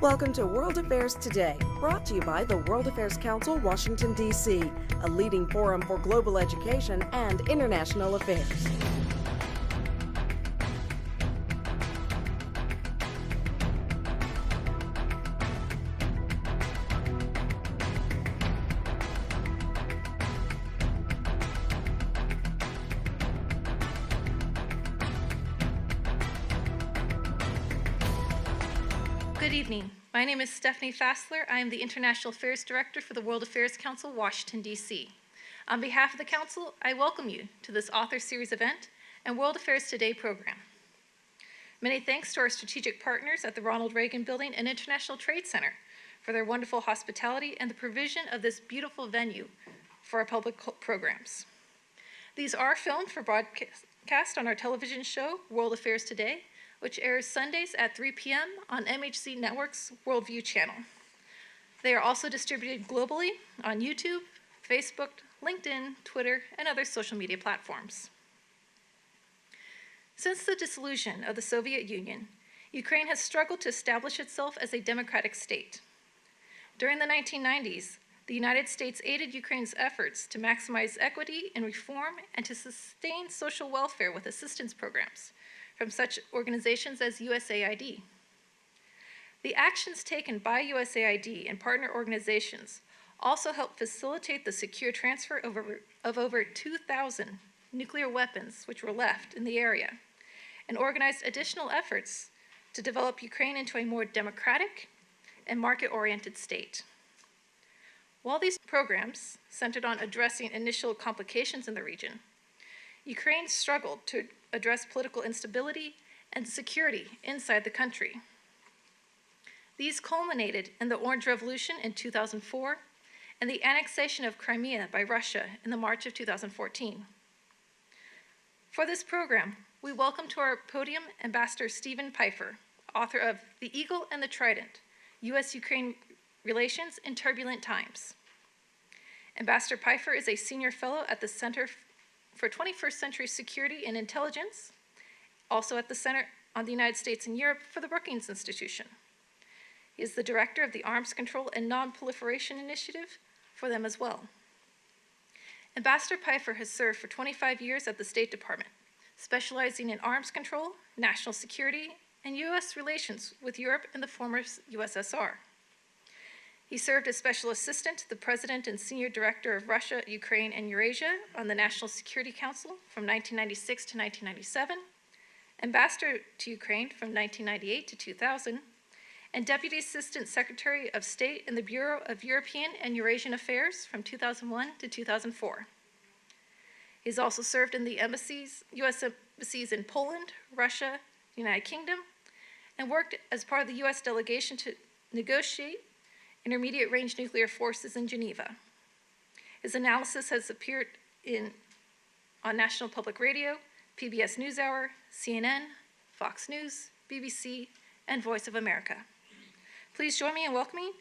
Welcome to World Affairs Today, brought to you by the World Affairs Council, Washington, D.C., a leading forum for global education and international affairs. Good evening. My name is Stephanie Fassler. I am the International Affairs Director for the World Affairs Council, Washington, D.C. On behalf of the Council, I welcome you to this Author Series event and World Affairs Today program. Many thanks to our strategic partners at the Ronald Reagan Building and International Trade Center for their wonderful hospitality and the provision of this beautiful venue for our public programs. These are filmed for broadcast on our television show, World Affairs Today, which airs Sundays at 3 p.m. on MHC Network's Worldview channel. They are also distributed globally on YouTube, Facebook, LinkedIn, Twitter, and other social media platforms. Since the dissolution of the Soviet Union, Ukraine has struggled to establish itself as a democratic state. During the 1990s, the United States aided Ukraine's efforts to maximize equity and reform and to sustain social welfare with assistance programs from such organizations as USAID. The actions taken by USAID and partner organizations also helped facilitate the secure transfer of over 2,000 nuclear weapons which were left in the area, and organized additional efforts to develop Ukraine into a more democratic and market-oriented state. While these programs centered on addressing initial complications in the region, Ukraine struggled to address political instability and security inside the country. These culminated in the Orange Revolution in 2004 and the annexation of Crimea by Russia in the March of 2014. For this program, we welcome to our podium Ambassador Stephen Pifer, author of The Eagle and the Trident, U.S. Ukraine Relations in Turbulent Times. Ambassador Pifer is a senior fellow at the Center for 21st Century Security and Intelligence, also at the Center on the United States and Europe for the Brookings Institution. He is the director of the Arms Control and Non-Proliferation Initiative for them as well. Ambassador Pifer has served for 25 years at the State Department, specializing in arms control, national security, and U.S. relations with Europe and the former USSR. He served as Special Assistant to the President and Senior Director of Russia, Ukraine, and Eurasia on the National Security Council from 1996 to 1997, Ambassador to Ukraine from 1998 to 2000, and Deputy Assistant Secretary of State in the Bureau of European and Eurasian Affairs from 2001 to 2004. He's also served in the U.S. embassies in Poland, Russia, the United Kingdom, and worked as part of the U.S. delegation to negotiate intermediate-range nuclear forces in Geneva. His analysis has appeared on National Public Radio, PBS NewsHour, CNN, Fox News, BBC, and Voice of America. Please join me in welcoming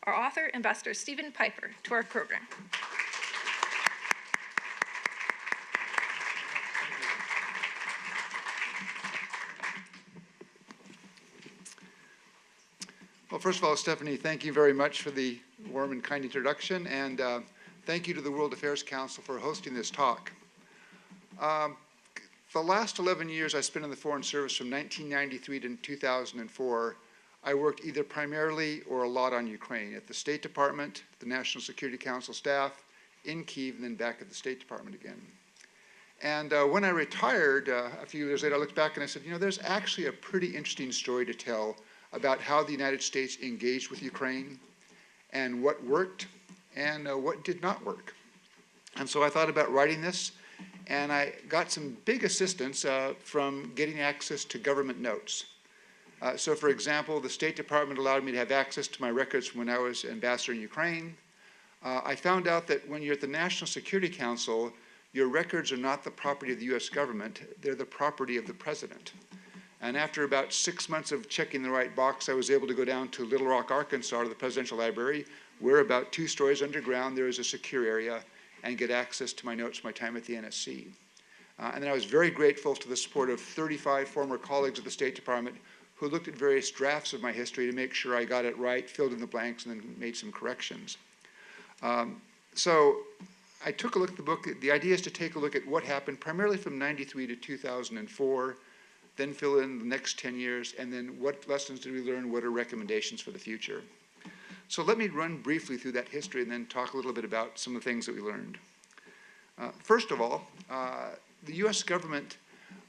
our author, Ambassador Stephen Pifer, to our program. Well, first of all, Stephanie, thank you very much for the warm and kind introduction, and thank you to the World Affairs Council for hosting this talk. The last 11 years I spent in the Foreign Service from 1993 to 2004, I worked either primarily or a lot on Ukraine at the State Department, the National Security Council staff, in Kyiv, and then back at the State Department again. And when I retired a few years later, I looked back and I said, you know, there's actually a pretty interesting story to tell about how the United States engaged with Ukraine and what worked and what did not work. And so I thought about writing this, and I got some big assistance from getting access to government notes. So for example, the State Department allowed me to have access to my records from when I was ambassador in Ukraine. I found out that when you're at the National Security Council, your records are not the property of the US government, they're the property of the president. And after about 6 months of checking the right box, I was able to go down to Little Rock, Arkansas, to the Presidential Library, where about 2 stories underground there is a secure area, and get access to my notes from my time at the NSC. And then I was very grateful to the support of 35 former colleagues of the State Department who looked at various drafts of my history to make sure I got it right, filled in the blanks, and then made some corrections. So I took a look at the book. The idea is to take a look at what happened primarily from 93 to 2004, then fill in the next 10 years, and then what lessons did we learn, what are recommendations for the future. So let me run briefly through that history and then talk a little bit about some of the things that we learned. First of all, the U.S. government,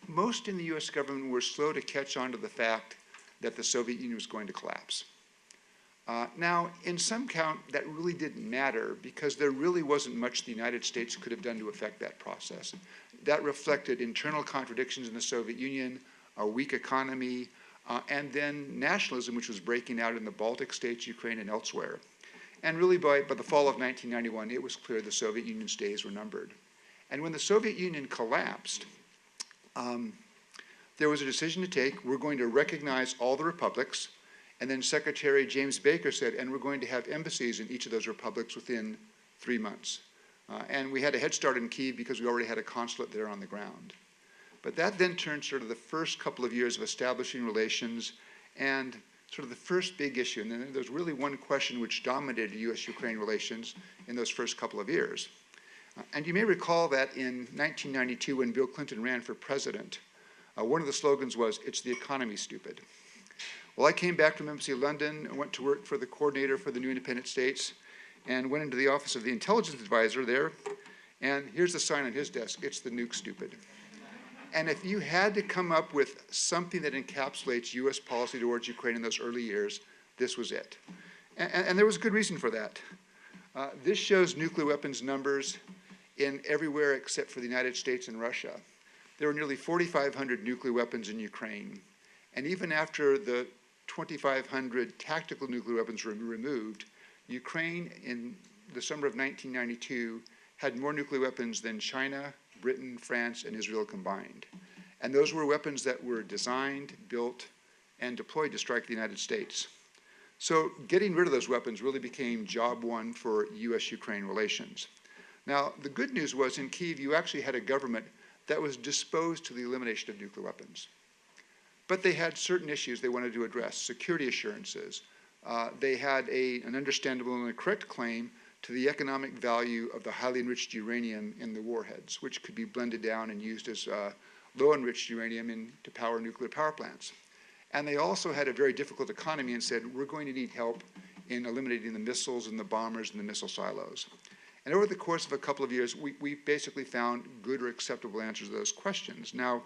most in the U.S. government were slow to catch on to the fact that the Soviet Union was going to collapse. Now, in some count, that really didn't matter because there really wasn't much the United States could have done to affect that process. That reflected internal contradictions in the Soviet Union, a weak economy, and then nationalism, which was breaking out in the Baltic states, Ukraine, and elsewhere. And really by the fall of 1991, it was clear the Soviet Union's days were numbered. And when the Soviet Union collapsed, there was a decision to take. We're going to recognize all the republics. And then Secretary James Baker said, and we're going to have embassies in each of those republics within 3 months. And we had a head start in Kyiv because we already had a consulate there on the ground. But that then turned sort of the first couple of years of establishing relations and sort of the first big issue. And then there was really one question which dominated U.S.-Ukraine relations in those first couple of years. And you may recall that in 1992 when Bill Clinton ran for president, one of the slogans was, "It's the economy, stupid." Well, I came back from Embassy London and went to work for the coordinator for the new independent states and went into the office of the intelligence advisor there, and here's the sign on his desk, "It's the nuke, stupid." And if you had to come up with something that encapsulates U.S. policy towards Ukraine in those early years, this was it. And there was good reason for that. This shows nuclear weapons numbers in everywhere except for the United States and Russia. There were nearly 4,500 nuclear weapons in Ukraine. And even after the 2,500 tactical nuclear weapons were removed, Ukraine in the summer of 1992 had more nuclear weapons than China, Britain, France, and Israel combined. And those were weapons that were designed, built, and deployed to strike the United States. So getting rid of those weapons really became job one for U.S.-Ukraine relations. Now, the good news was in Kyiv, you actually had a government that was disposed to the elimination of nuclear weapons. But they had certain issues they wanted to address, security assurances. They had an understandable and a correct claim to the economic value of the highly enriched uranium in the warheads, which could be blended down and used as low enriched uranium to power nuclear power plants. And they also had a very difficult economy and said, we're going to need help in eliminating the missiles and the bombers and the missile silos. And over the course of a couple of years, we basically found good or acceptable answers to those questions. Now,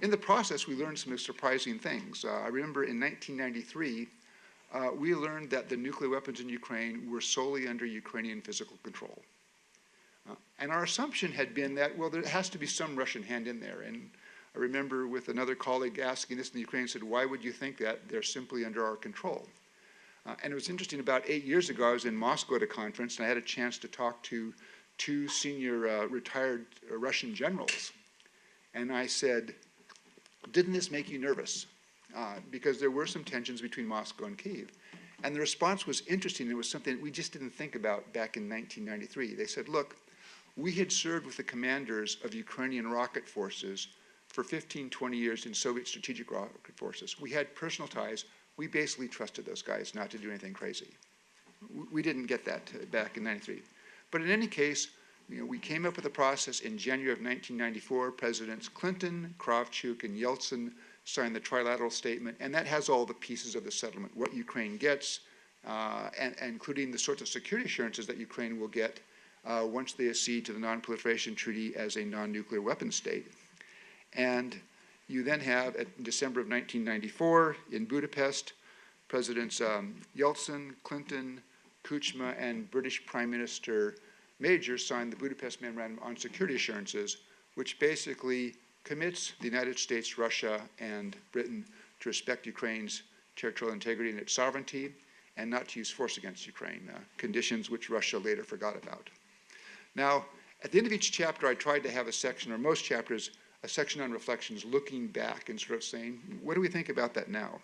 in the process, we learned some surprising things. I remember in 1993, we learned that the nuclear weapons in Ukraine were solely under Ukrainian physical control. And our assumption had been that, well, there has to be some Russian hand in there. And I remember with another colleague asking this in the Ukraine, said, why would you think that? They're simply under our control. And it was interesting, about 8 years ago, I was in Moscow at a conference, and I had a chance to talk to 2 senior retired Russian generals. And I said, didn't this make you nervous? Because there were some tensions between Moscow and Kyiv. And the response was interesting. It was something we just didn't think about back in 1993. They said, look, we had served with the commanders of Ukrainian rocket forces for 15, 20 years in Soviet strategic rocket forces. We had personal ties. We basically trusted those guys not to do anything crazy. We didn't get that back in 93. But in any case, we came up with a process in January of 1994. Presidents Clinton, Kravchuk, and Yeltsin signed the trilateral statement, and that has all the pieces of the settlement, what Ukraine gets, and including the sorts of security assurances that Ukraine will get once they accede to the Non-Proliferation Treaty as a non-nuclear weapons state. And you then have, in December of 1994, in Budapest, Presidents Yeltsin, Clinton, Kuchma, and British Prime Minister Major signed the Budapest Memorandum on Security Assurances, which basically commits the United States, Russia, and Britain to respect Ukraine's territorial integrity and its sovereignty, and not to use force against Ukraine, conditions which Russia later forgot about. Now, at the end of each chapter, I tried to have a section, or most chapters, a section on reflections looking back and sort of saying, what do we think about that now?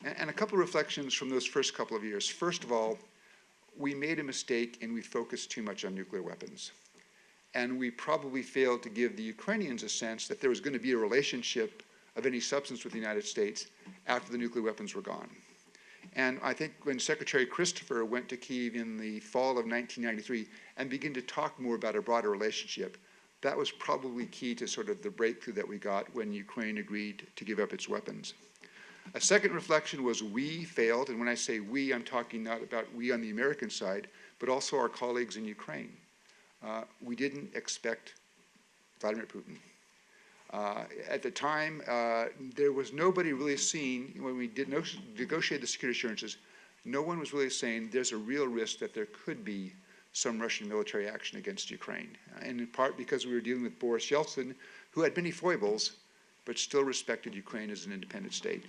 And a couple of reflections from those first couple of years. First of all, we made a mistake and we focused too much on nuclear weapons. And we probably failed to give the Ukrainians a sense that there was going to be a relationship, of any substance with the United States after the nuclear weapons were gone. And I think when Secretary Christopher went to Kyiv in the fall of 1993 and began to talk more about a broader relationship, that was probably key to sort of the breakthrough that we got when Ukraine agreed to give up its weapons. A second reflection was we failed, and when I say we, I'm talking not about we on the American side, but also our colleagues in Ukraine. We didn't expect Vladimir Putin. At the time, there was nobody really seeing, when we did negotiate the security assurances, no one was really saying there's a real risk that there could be some Russian military action against Ukraine. And in part because we were dealing with Boris Yeltsin, who had many foibles, but still respected Ukraine as an independent state.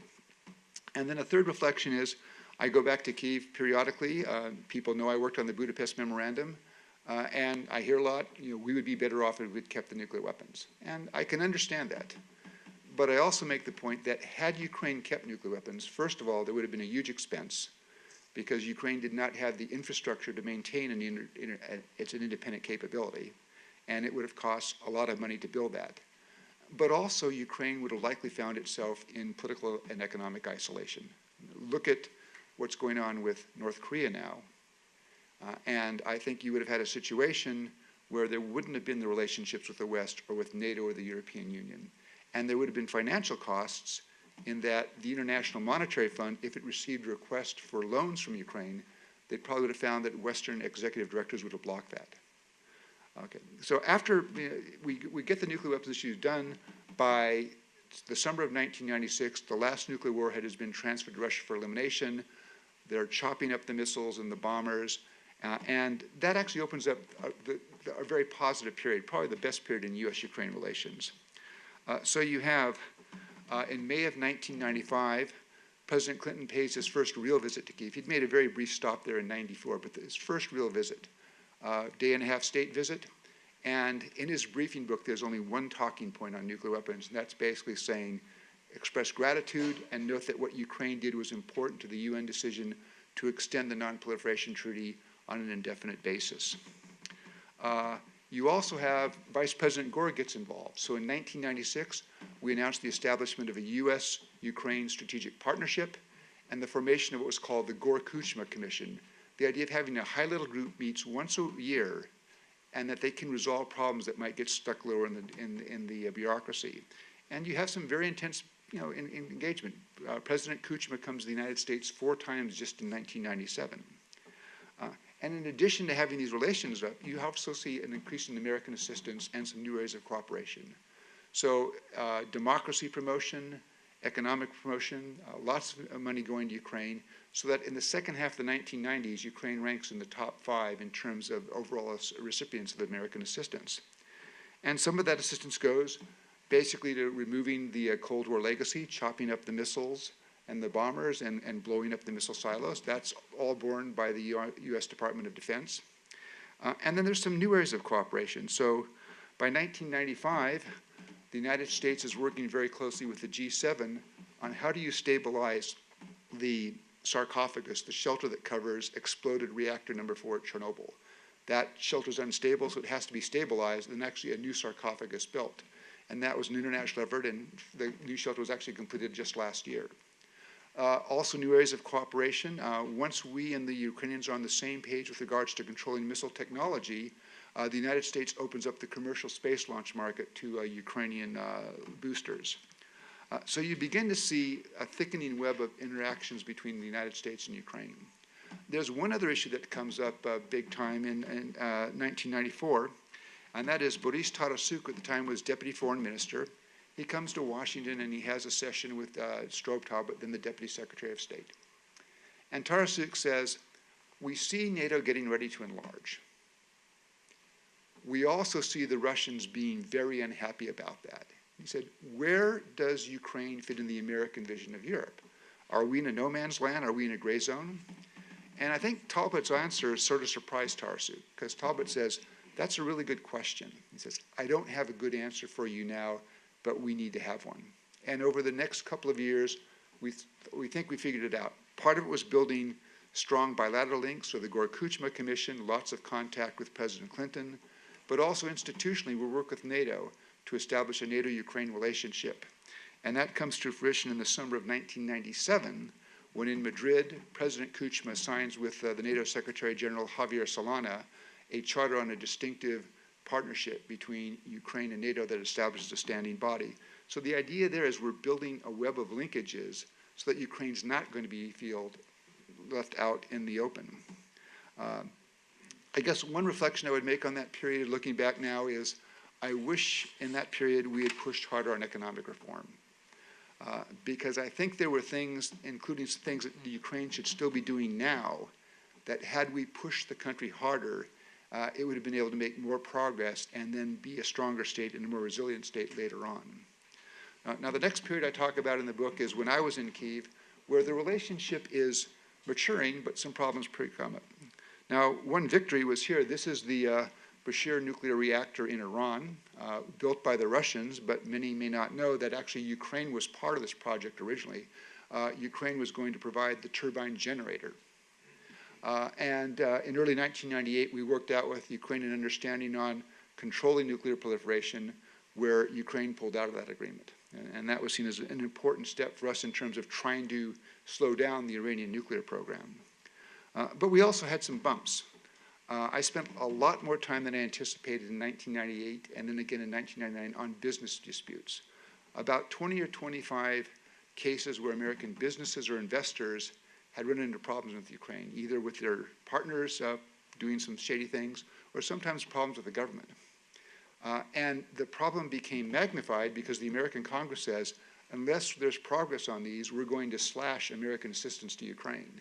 And then a third reflection is, I go back to Kyiv periodically. People know I worked on the Budapest Memorandum. And I hear a lot, we would be better off if we'd kept the nuclear weapons. And I can understand that. But I also make the point that had Ukraine kept nuclear weapons, first of all, there would have been a huge expense because Ukraine did not have the infrastructure to maintain its independent capability. And it would have cost a lot of money to build that. But also, Ukraine would have likely found itself in political and economic isolation. Look at what's going on with North Korea now. And I think you would have had a situation where there wouldn't have been the relationships with the West or with NATO or the European Union. And there would have been financial costs in that the International Monetary Fund, if it received a request for loans from Ukraine, they probably would have found that Western executive directors would have blocked that. Okay, so after we get the nuclear weapons issues done, by the summer of 1996, the last nuclear warhead has been transferred to Russia for elimination. They're chopping up the missiles and the bombers. And that actually opens up a very positive period, probably the best period in U.S.-Ukraine relations. So you have, in May of 1995, President Clinton pays his first real visit to Kyiv. He'd made a very brief stop there in 94, but his first real visit, day-and-a-half state visit. And in his briefing book, there's only one talking point on nuclear weapons, and that's basically saying, express gratitude and note that what Ukraine did was important to the UN decision to extend the Non-Proliferation Treaty on an indefinite basis. You also have Vice President Gore gets involved. So in 1996, we announced the establishment of a U.S.-Ukraine strategic partnership and the formation of what was called the Gore-Kuchma Commission. The idea of having a high-level group meets once a year and that they can resolve problems that might get stuck lower in the bureaucracy. And you have some very intense engagement. President Kuchma comes to the United States 4 times just in 1997. And in addition to having these relations up, you also see an increase in American assistance and some new areas of cooperation. So democracy promotion, economic promotion, lots of money going to Ukraine, so that in the second half of the 1990s, Ukraine ranks in the top 5 in terms of overall recipients of American assistance. And some of that assistance goes basically to removing the Cold War legacy, chopping up the missiles and the bombers and blowing up the missile silos. That's all borne by the U.S. Department of Defense. And then there's some new areas of cooperation. So by 1995, the United States is working very closely with the G7 on how do you stabilize the sarcophagus, the shelter that covers exploded reactor number 4 at Chernobyl. That shelter is unstable, so it has to be stabilized, and actually a new sarcophagus built. And that was an international effort, and the new shelter was actually completed just last year. Also new areas of cooperation. Once we and the Ukrainians are on the same page with regards to controlling missile technology, the United States opens up the commercial space launch market to Ukrainian boosters. So you begin to see a thickening web of interactions between the United States and Ukraine. There's one other issue that comes up big time in 1994, and that is Boris Tarasuk at the time was Deputy Foreign Minister. He comes to Washington and he has a session with Strobe Talbot, then the Deputy Secretary of State. And Tarasuk says, we see NATO getting ready to enlarge. We also see the Russians being very unhappy about that. He said, where does Ukraine fit in the American vision of Europe? Are we in a no man's land? Are we in a gray zone? And I think Talbot's answer sort of surprised Tarasuk, because Talbot says, that's a really good question. He says, I don't have a good answer for you now, but we need to have one. And over the next couple of years, we think we figured it out. Part of it was building strong bilateral links, so the Gore-Kuchma Commission, lots of contact with President Clinton, but also institutionally, we work with NATO to establish a NATO-Ukraine relationship. And that comes to fruition in the summer of 1997, when in Madrid, President Kuchma signs with the NATO Secretary General Javier Solana a charter on a distinctive partnership between Ukraine and NATO that establishes a standing body. So the idea there is we're building a web of linkages so that Ukraine's not going to be left out in the open. I guess one reflection I would make on that period, looking back now, is I wish in that period we had pushed harder on economic reform. Because I think there were things, including things that the Ukraine should still be doing now, that had we pushed the country harder, it would have been able to make more progress and then be a stronger state and a more resilient state later on. Now the next period I talk about in the book is when I was in Kyiv, where the relationship is maturing, but some problems come up. Now, one victory was here. This is the Bashir nuclear reactor in Iran, built by the Russians, but many may not know that actually Ukraine was part of this project originally. Ukraine was going to provide the turbine generator. And in early 1998, we worked out with Ukraine an understanding on controlling nuclear proliferation, where Ukraine pulled out of that agreement. And that was seen as an important step for us in terms of trying to slow down the Iranian nuclear program. But we also had some bumps. I spent a lot more time than I anticipated in 1998 and then again in 1999 on business disputes. About 20 or 25 cases where American businesses or investors had run into problems with Ukraine, either with their partners doing some shady things, or sometimes problems with the government. And the problem became magnified because the American Congress says, unless there's progress on these, we're going to slash American assistance to Ukraine.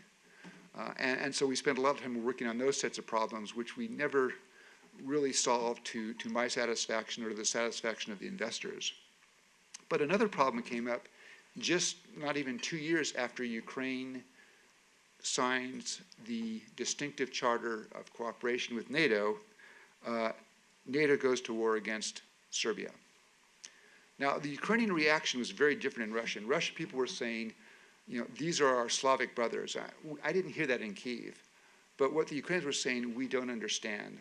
And so we spent a lot of time working on those sets of problems, which we never really solved to my satisfaction or to the satisfaction of the investors. But another problem came up just not even 2 years after Ukraine signs the distinctive charter of cooperation with NATO. NATO goes to war against Serbia. Now, the Ukrainian reaction was very different in Russia. In Russia, people were saying, you know, these are our Slavic brothers. I didn't hear that in Kyiv. But what the Ukrainians were saying, we don't understand.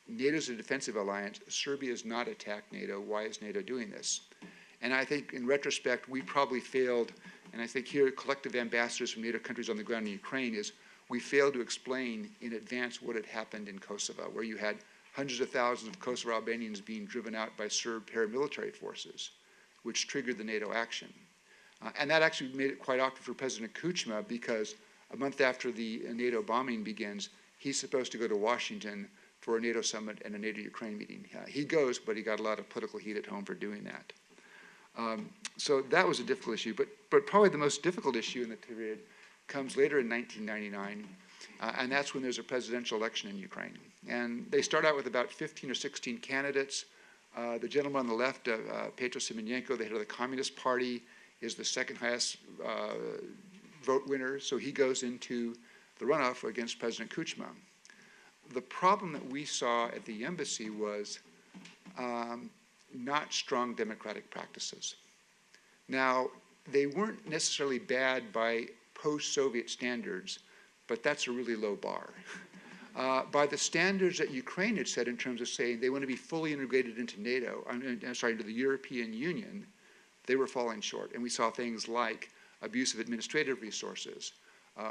NATO's a defensive alliance. Serbia has not attacked NATO. Why is NATO doing this? And I think in retrospect, we probably failed, and I think here collective ambassadors from NATO countries on the ground in Ukraine is we failed to explain in advance what had happened in Kosovo, where you had hundreds of thousands of Kosovo Albanians being driven out by Serb paramilitary forces, which triggered the NATO action. And that actually made it quite awkward for President Kuchma because a month after the NATO bombing begins, he's supposed to go to Washington for a NATO summit and a NATO-Ukraine meeting. He goes, but he got a lot of political heat at home for doing that. So that was a difficult issue. But probably the most difficult issue in the period comes later in 1999, and that's when there's a presidential election in Ukraine. And they start out with about 15 or 16 candidates. The gentleman on the left, Petro Simonenko, the head of the Communist Party, is the second highest vote winner, so he goes into the runoff against President Kuchma. The problem that we saw at the embassy was not strong democratic practices. Now, they weren't necessarily bad by post-Soviet standards, but that's a really low bar. By the standards that Ukraine had set in terms of saying they want to be fully integrated into NATO, into the European Union, they were falling short. And we saw things like abuse of administrative resources.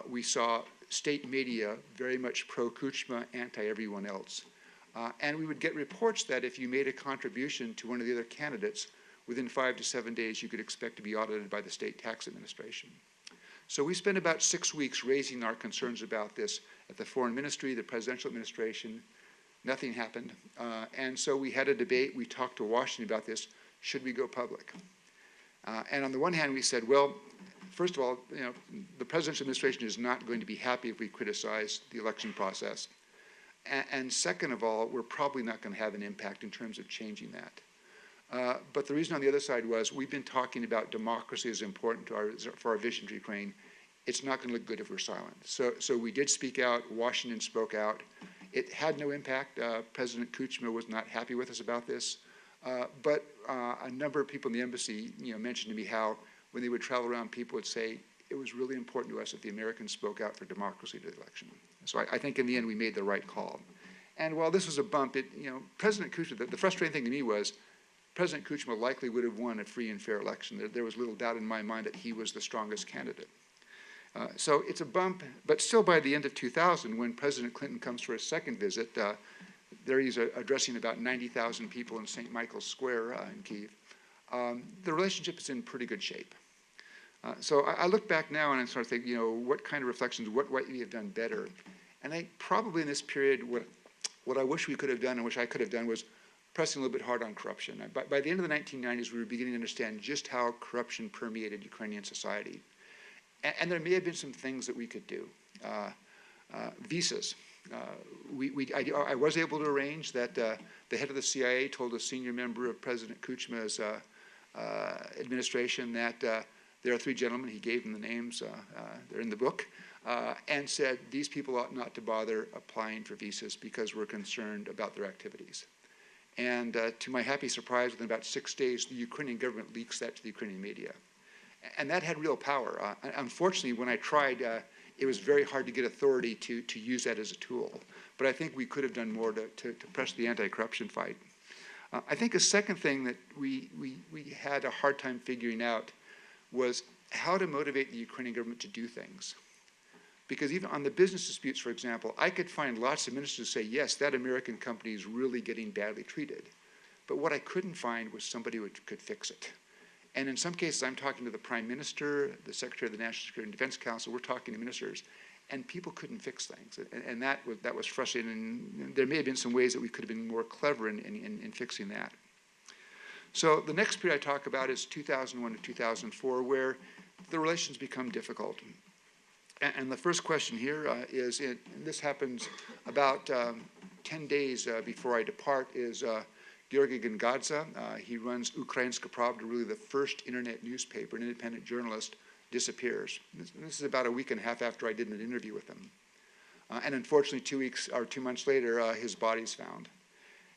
We saw state media very much pro-Kuchma, anti-everyone else. And we would get reports that if you made a contribution to one of the other candidates, within 5 to 7 days you could expect to be audited by the state tax administration. So we spent about 6 weeks raising our concerns about this at the foreign ministry, the presidential administration. Nothing happened. And so we had a debate. We talked to Washington about this. Should we go public? And on the one hand, we said, well, first of all, you know, the presidential administration is not going to be happy if we criticize the election process. And second of all, we're probably not going to have an impact in terms of changing that. But the reason on the other side was we've been talking about democracy is important for our vision to Ukraine. It's not going to look good if we're silent. So we did speak out. Washington spoke out. It had no impact. President Kuchma was not happy with us about this. But a number of people in the embassy, mentioned to me how when they would travel around, people would say it was really important to us that the Americans spoke out for democracy to the election. So I think in the end we made the right call. And while this was a bump, President Kuchma, the frustrating thing to me was President Kuchma likely would have won a free and fair election. There was little doubt in my mind that he was the strongest candidate. So it's a bump, but still by the end of 2000, when President Clinton comes for a second visit, there he's addressing about 90,000 people in St. Michael's Square in Kyiv. The relationship is in pretty good shape. So I look back now and I sort of think, what kind of reflections, what we have done better? And I think probably in this period, what I wish we could have done and wish I could have done was pressing a little bit hard on corruption. By the end of the 1990s, we were beginning to understand just how corruption permeated Ukrainian society. And there may have been some things that we could do. Visas. I was able to arrange that the head of the CIA told a senior member of President Kuchma's administration that there are 3 gentlemen, he gave them the names, they're in the book, and said these people ought not to bother applying for visas because we're concerned about their activities. And to my happy surprise, within about 6 days, the Ukrainian government leaks that to the Ukrainian media. And that had real power. Unfortunately, when I tried, it was very hard to get authority to use that as a tool. But I think we could have done more to press the anti-corruption fight. I think a second thing that we had a hard time figuring out was how to motivate the Ukrainian government to do things. Because even on the business disputes, for example, I could find lots of ministers say, yes, that American company is really getting badly treated. But what I couldn't find was somebody who could fix it. And in some cases, I'm talking to the Prime Minister, the Secretary of the National Security and Defense Council, we're talking to ministers, and people couldn't fix things. And that was frustrating, and there may have been some ways that we could have been more clever in fixing that. So the next period I talk about is 2001 to 2004, where the relations become difficult. And the first question here is, and this happens about 10 days before I depart, is Georgy Gengadze. He runs Ukrainska Pravda, really the first internet newspaper, an independent journalist, disappears. This is about a week and a half after I did an interview with him. And unfortunately, 2 months later, his body's found.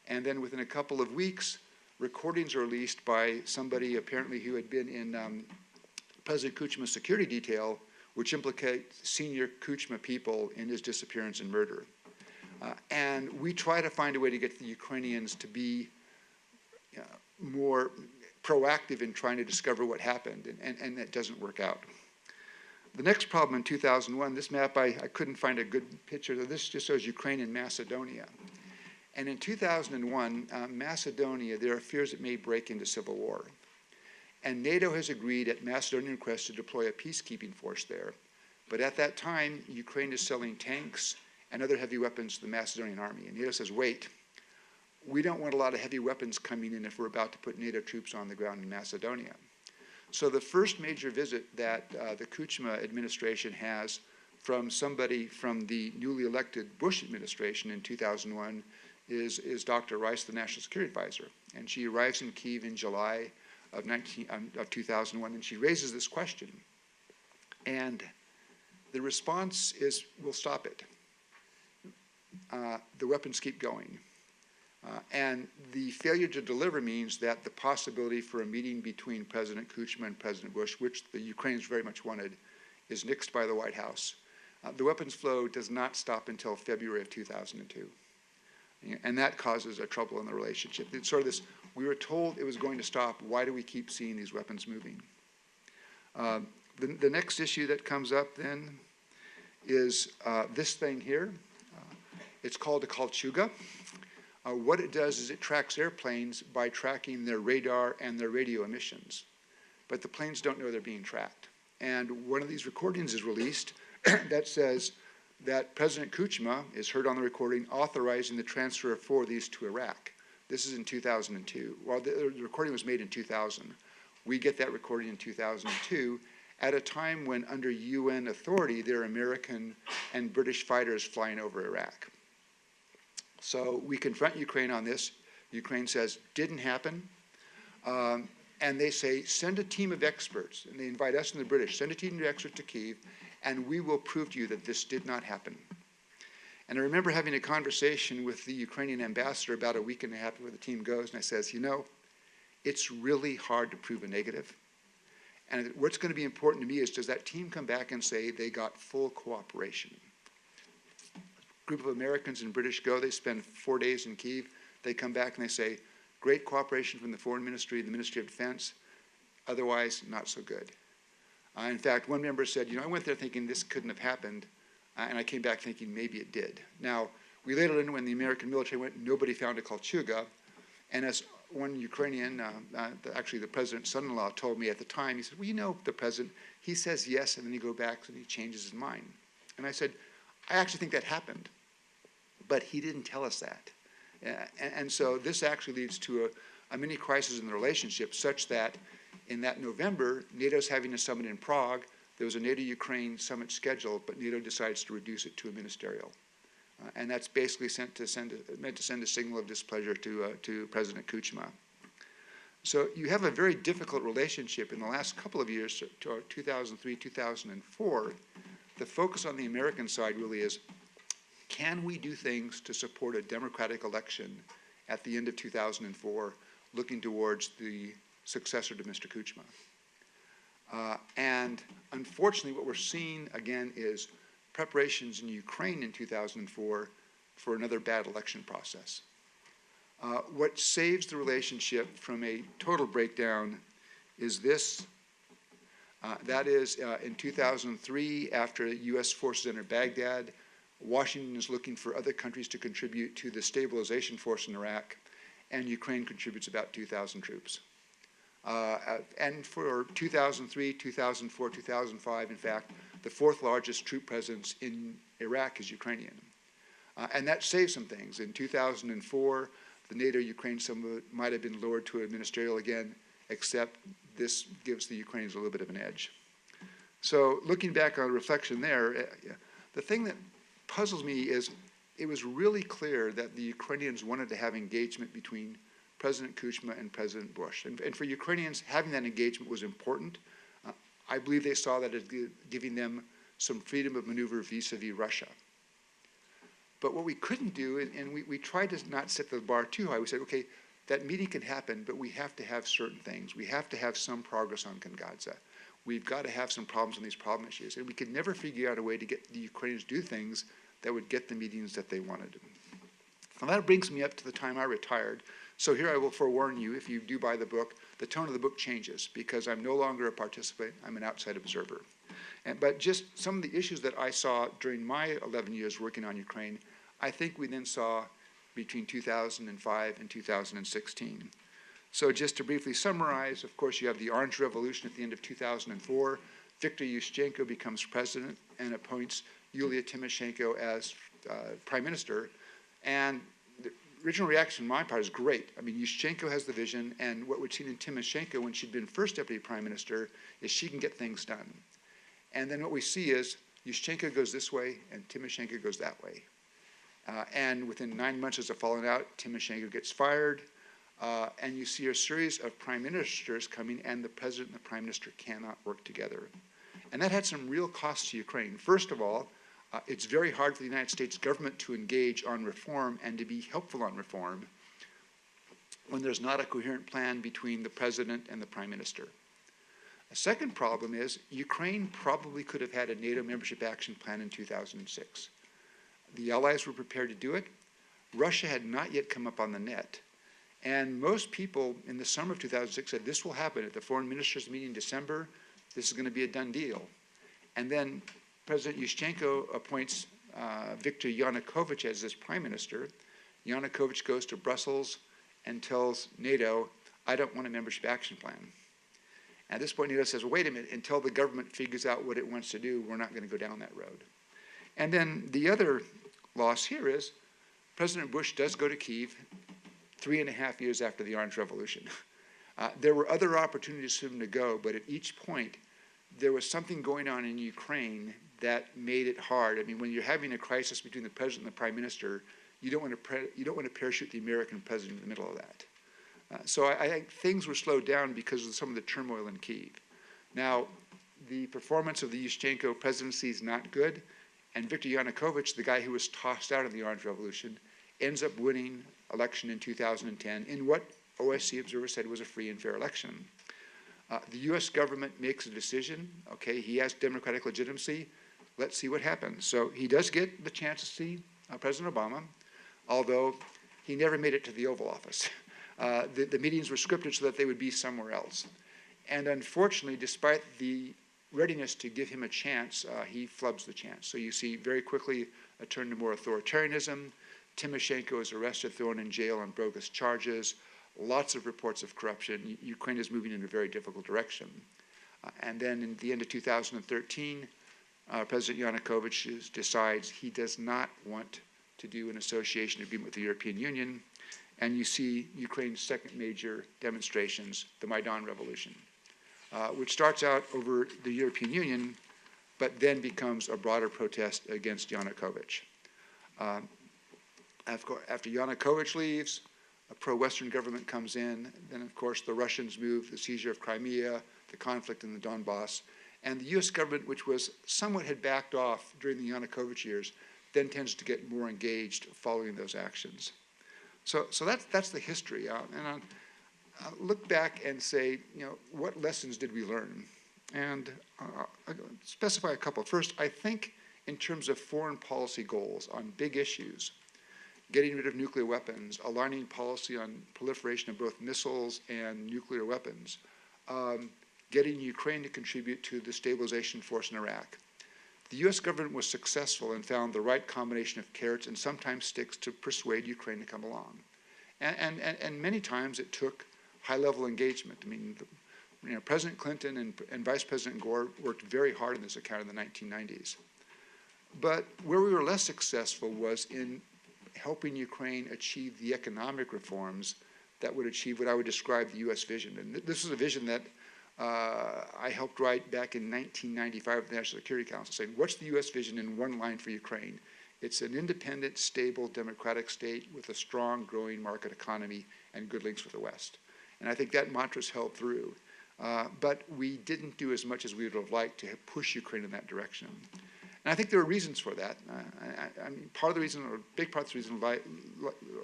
And then within a couple of weeks, recordings are released by somebody apparently who had been in President Kuchma's security detail, which implicate senior Kuchma people in his disappearance and murder. And we try to find a way to get the Ukrainians to be more proactive in trying to discover what happened, and that doesn't work out. The next problem in 2001, this map, I couldn't find a good picture. This just shows Ukraine and Macedonia. And in 2001, Macedonia, there are fears it may break into civil war. And NATO has agreed at Macedonian request to deploy a peacekeeping force there. But at that time, Ukraine is selling tanks and other heavy weapons to the Macedonian army. And NATO says, wait, we don't want a lot of heavy weapons coming in if we're about to put NATO troops on the ground in Macedonia. So the first major visit that the Kuchma administration has from somebody from the newly elected Bush administration in 2001 is Dr. Rice, the National Security Advisor. And she arrives in Kyiv in July of 2001, and she raises this question. And the response is, we'll stop it. The weapons keep going. And the failure to deliver means that the possibility for a meeting between President Kuchma and President Bush, which the Ukrainians very much wanted, is nixed by the White House. The weapons flow does not stop until February of 2002. And that causes a trouble in the relationship. It's sort of this, we were told it was going to stop. Why do we keep seeing these weapons moving? The next issue that comes up then is this thing here. It's called a Kalchuga. What it does is it tracks airplanes by tracking their radar and their radio emissions. But the planes don't know they're being tracked. And one of these recordings is released that says that President Kuchma is heard on the recording authorizing the transfer of 4 of these to Iraq. This is in 2002. Well, the recording was made in 2000. We get that recording in 2002 at a time when under UN authority, there are American and British fighters flying over Iraq. So we confront Ukraine on this. Ukraine says, didn't happen. And they say, send a team of experts. And they invite us and the British, send a team of experts to Kyiv, and we will prove to you that this did not happen. And I remember having a conversation with the Ukrainian ambassador about a week and a half before the team goes, and I says, it's really hard to prove a negative. And what's going to be important to me is, does that team come back and say they got full cooperation? A group of Americans and British go, they spend 4 days in Kyiv, they come back and they say, great cooperation from the Foreign Ministry and the Ministry of Defense. Otherwise, not so good. In fact, one member said, I went there thinking this couldn't have happened, and I came back thinking maybe it did. Now, we later learned when the American military went, nobody found a Kolchuga, and as one Ukrainian, actually the president's son-in-law told me at the time, he said, well, the president, he says yes, and then he goes back and he changes his mind. And I said, I actually think that happened, but he didn't tell us that. And so this actually leads to a mini crisis in the relationship, such that in that November, NATO's having a summit in Prague. There was a NATO-Ukraine summit scheduled, but NATO decides to reduce it to a ministerial. And that's basically meant to send a signal of displeasure to President Kuchma. So you have a very difficult relationship in the last couple of years, to 2003, 2004. The focus on the American side really is, can we do things to support a democratic election at the end of 2004, looking towards the successor to Mr. Kuchma? And unfortunately, what we're seeing again is preparations in Ukraine in 2004 for another bad election process. What saves the relationship from a total breakdown is this. That is, in 2003, after U.S. forces entered Baghdad, Washington is looking for other countries to contribute to the stabilization force in Iraq, and Ukraine contributes about 2,000 troops. And for 2003, 2004, 2005, in fact, the fourth largest troop presence in Iraq is Ukrainian. And that saves some things. In 2004, the NATO-Ukraine summit might have been lowered to a ministerial again, except this gives the Ukrainians a little bit of an edge. So looking back on reflection there, the thing that puzzles me is it was really clear that the Ukrainians wanted to have engagement between President Kuchma and President Bush. And for Ukrainians, having that engagement was important. I believe they saw that as giving them some freedom of maneuver vis-a-vis Russia. But what we couldn't do, and we tried to not set the bar too high, we said, okay, that meeting can happen, but we have to have certain things. We have to have some progress on Kongadze. We've got to have some problems on these problem issues. And we could never figure out a way to get the Ukrainians to do things that would get the meetings that they wanted. And that brings me up to the time I retired. So here I will forewarn you, if you do buy the book, the tone of the book changes because I'm no longer a participant, I'm an outside observer. But just some of the issues that I saw during my 11 years working on Ukraine, I think we then saw between 2005 and 2016. So just to briefly summarize, of course, you have the Orange Revolution at the end of 2004. Viktor Yushchenko becomes president and appoints Yulia Tymoshenko as prime minister. And the original reaction on my part is great. I mean, Yushchenko has the vision, and what we'd seen in Tymoshenko when she'd been first deputy prime minister is she can get things done. And then what we see is Yushchenko goes this way and Tymoshenko goes that way. And within 9 months as a falling out, Tymoshenko gets fired. And you see a series of prime ministers coming, and the president and the prime minister cannot work together. And that had some real costs to Ukraine. First of all, it's very hard for the United States government to engage on reform and to be helpful on reform when there's not a coherent plan between the president and the prime minister. A second problem is Ukraine probably could have had a NATO membership action plan in 2006. The Allies were prepared to do it. Russia had not yet come up on the net. And most people in the summer of 2006 said, this will happen at the foreign ministers meeting in December. This is going to be a done deal. And then President Yushchenko appoints Viktor Yanukovych as his prime minister. Yanukovych goes to Brussels and tells NATO, I don't want a membership action plan. At this point, NATO says, well, wait a minute, until the government figures out what it wants to do, we're not going to go down that road. And then the other loss here is President Bush does go to Kyiv 3.5 years after the Orange Revolution. There were other opportunities for him to go, but at each point, there was something going on in Ukraine that made it hard. I mean, when you're having a crisis between the president and the prime minister, you don't want to parachute the American president in the middle of that. So I think things were slowed down because of some of the turmoil in Kyiv. Now, the performance of the Yushchenko presidency is not good, and Viktor Yanukovych, the guy who was tossed out of the Orange Revolution, ends up winning election in 2010 in what OSCE observers said was a free and fair election. The U.S. government makes a decision. Okay, he has democratic legitimacy. Let's see what happens. So he does get the chance to see President Obama, although he never made it to the Oval Office. The meetings were scripted so that they would be somewhere else. And unfortunately, despite the readiness to give him a chance, he flubs the chance. So you see very quickly a turn to more authoritarianism. Tymoshenko is arrested, thrown in jail on bogus charges. Lots of reports of corruption. Ukraine is moving in a very difficult direction. And then in the end of 2013, President Yanukovych decides he does not want to do an association agreement with the European Union. And you see Ukraine's second major demonstrations, the Maidan Revolution, which starts out over the European Union, but then becomes a broader protest against Yanukovych. After Yanukovych leaves, a pro-Western government comes in. Then, of course, the Russians move, the seizure of Crimea, the conflict in the Donbass. And the U.S. government, which was somewhat had backed off during the Yanukovych years, then tends to get more engaged following those actions. So that's the history. And I'll look back and say, what lessons did we learn? And I'll specify a couple. First, I think in terms of foreign policy goals on big issues, getting rid of nuclear weapons, aligning policy on proliferation of both missiles and nuclear weapons, getting Ukraine to contribute to the stabilization force in Iraq. The U.S. government was successful and found the right combination of carrots and sometimes sticks to persuade Ukraine to come along. And many times it took high-level engagement. I mean, President Clinton and Vice President Gore worked very hard on this account in the 1990s. But where we were less successful was in helping Ukraine achieve the economic reforms that would achieve what I would describe the U.S. vision. And this is a vision that I helped write back in 1995 with the National Security Council, saying, what's the U.S. vision in one line for Ukraine? It's an independent, stable, democratic state with a strong, growing market economy and good links with the West. And I think that mantra's held through. But we didn't do as much as we would have liked to push Ukraine in that direction. And I think there are reasons for that. I mean, part of the reason, or a big part of the reason,